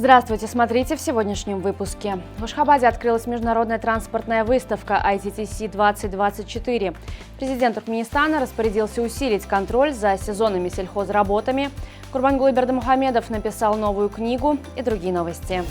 Здравствуйте, смотрите в сегодняшнем выпуске. В Ашхабаде открылась международная транспортная выставка ITTC 2024. Президент Туркменистана распорядился усилить контроль за сезонными сельхозработами. Гурбангулы Бердымухамедов написал новую книгу и другие новости.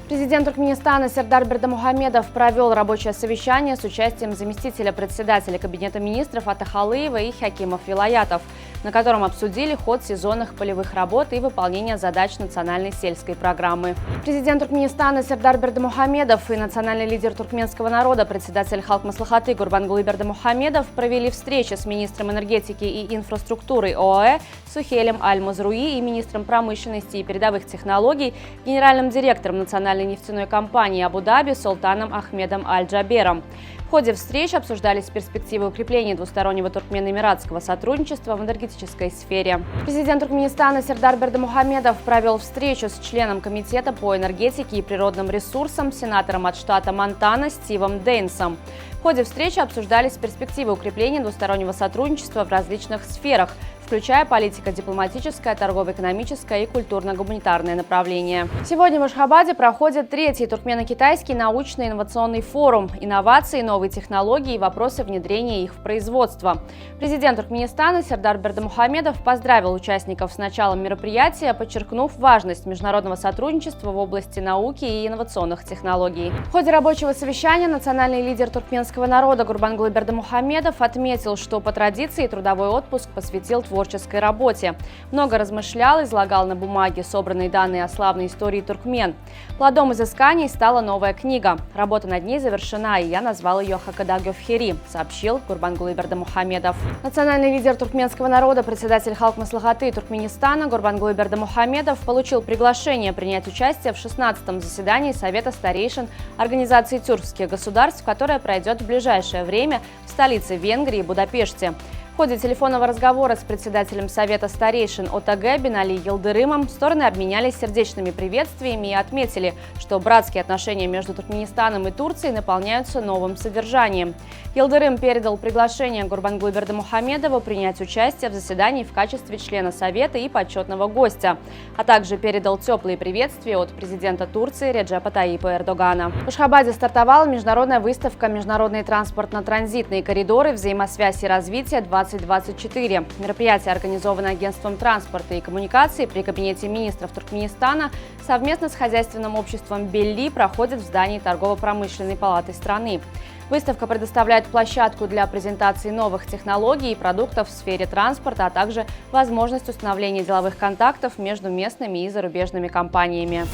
Президент Туркменистана Сердар Бердымухамедов провел рабочее совещание с участием заместителя председателя Кабинета министров Атахалыева и Хакимов Вилаятов, на котором обсудили ход сезонных полевых работ и выполнение задач национальной сельской программы. Президент Туркменистана Сердар Бердымухамедов и национальный лидер туркменского народа, председатель Халк Маслихаты Гурбангулы Бердымухамедов провели встречи с министром энергетики и инфраструктуры ОАЭ Сухелем Аль-Мазруи и министром промышленности и передовых технологий, генеральным директором национальной нефтяной компании Абу-Даби Султаном Ахмедом Аль-Джабером. В ходе встреч обсуждались перспективы укрепления двустороннего туркмено-эмиратского сотрудничества в энергетической сфере. Президент Туркменистана Сердар Бердымухамедов провел встречу с членом Комитета по энергетике и природным ресурсам, сенатором от штата Монтана Стивом Дейнсом. В ходе встречи обсуждались перспективы укрепления двустороннего сотрудничества в различных сферах, включая политико-дипломатическое, торгово-экономическое и культурно-гуманитарное направление. Сегодня в Ашхабаде проходит 3-й туркмено-китайский научно-инновационный форум «Инновации, новые технологии и вопросы внедрения их в производство». Президент Туркменистана Сердар Бердымухамедов поздравил участников с началом мероприятия, подчеркнув важность международного сотрудничества в области науки и инновационных технологий. В ходе рабочего совещания национальный лидер туркменского народа Гурбангулы Бердымухамедов отметил, что по традиции трудовой отпуск посвятил творческой работе. Много размышлял, излагал на бумаге собранные данные о славной истории туркмен. Плодом изысканий стала новая книга. Работа над ней завершена, и я назвал ее «Хакада Гёвхери», сообщил Гурбангулы Бердымухамедов. Национальный лидер туркменского народа, председатель Халк Маслихаты Туркменистана Гурбангулы Бердымухамедов получил приглашение принять участие в 16-м заседании Совета старейшин Организации тюркских государств, которое пройдет в ближайшее время в столице Венгрии Будапеште. В ходе телефонного разговора с председателем Совета старейшин ОТГ Бинали Йылдырымом стороны обменялись сердечными приветствиями и отметили, что братские отношения между Туркменистаном и Турцией наполняются новым содержанием. Йылдырым передал приглашение Гурбангулы Бердымухамедову принять участие в заседании в качестве члена Совета и почетного гостя, а также передал теплые приветствия от президента Турции Реджепа Таyyипа Эрдогана. В Ашхабаде стартовала международная выставка «Международные транспортно-транзитные коридоры. Взаимосвязь и развитие 2024. Мероприятие организовано Агентством транспорта и коммуникации при Кабинете министров Туркменистана совместно с хозяйственным обществом «Белли» проходит в здании торгово-промышленной палаты страны. Выставка предоставляет площадку для презентации новых технологий и продуктов в сфере транспорта, а также возможность установления деловых контактов между местными и зарубежными компаниями.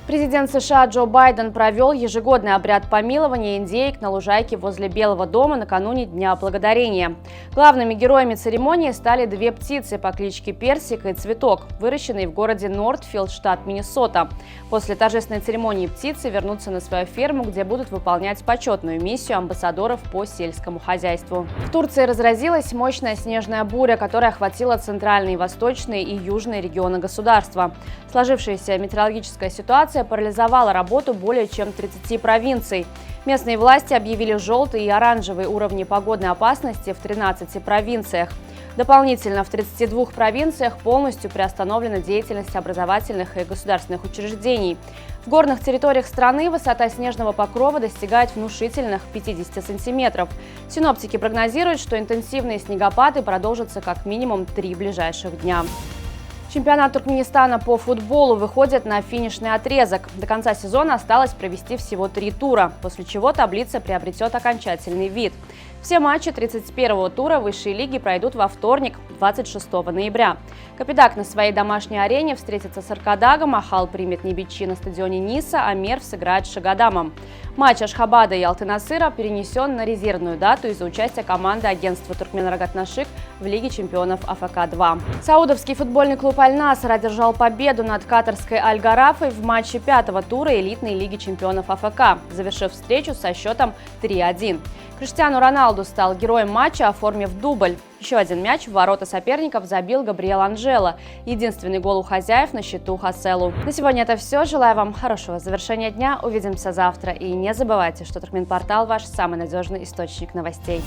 Президент США Джо Байден провел ежегодный обряд помилования индеек на лужайке возле Белого дома накануне Дня Благодарения. Главными героями церемонии стали 2 птицы по кличке Персик и Цветок, выращенные в городе Нортфилд, штат Миннесота. После торжественной церемонии птицы вернутся на свою ферму, где будут выполнять почетную миссию амбассадоров по сельскому хозяйству. В Турции разразилась мощная снежная буря, которая охватила центральные, восточные и южные регионы государства. Сложившаяся метеорологическая ситуация парализовала работу более чем 30 провинций. Местные власти объявили желтые и оранжевые уровни погодной опасности в 13 провинциях. Дополнительно в 32 провинциях полностью приостановлена деятельность образовательных и государственных учреждений. В горных территориях страны высота снежного покрова достигает внушительных 50 сантиметров. Синоптики прогнозируют, что интенсивные снегопады продолжатся как минимум 3 ближайших дня. Чемпионат Туркменистана по футболу выходит на финишный отрезок. До конца сезона осталось провести всего 3 тура, после чего таблица приобретет окончательный вид. Все матчи 31-го тура высшей лиги пройдут во вторник, 26 ноября. Капитак на своей домашней арене встретится с Аркадагом, Ахал примет Небичи на стадионе Ниса, а Мерв сыграет с Шагадамом. Матч Ашхабада и Алтынасыра перенесен на резервную дату из-за участия команды агентства Туркменрагатнашик в Лиге чемпионов АФК-2. Саудовский футбольный клуб Аль-Наср одержал победу над катарской Аль-Гарафой в матче 5-го тура элитной Лиги чемпионов АФК, завершив встречу со счетом 3-1. Криштиану Роналду стал героем матча, оформив дубль. Еще один мяч в ворота соперников забил Габриэл Анжело. Единственный гол у хозяев на счету Хаселу. На сегодня это все. Желаю вам хорошего завершения дня. Увидимся завтра. И не забывайте, что Туркменпортал – ваш самый надежный источник новостей.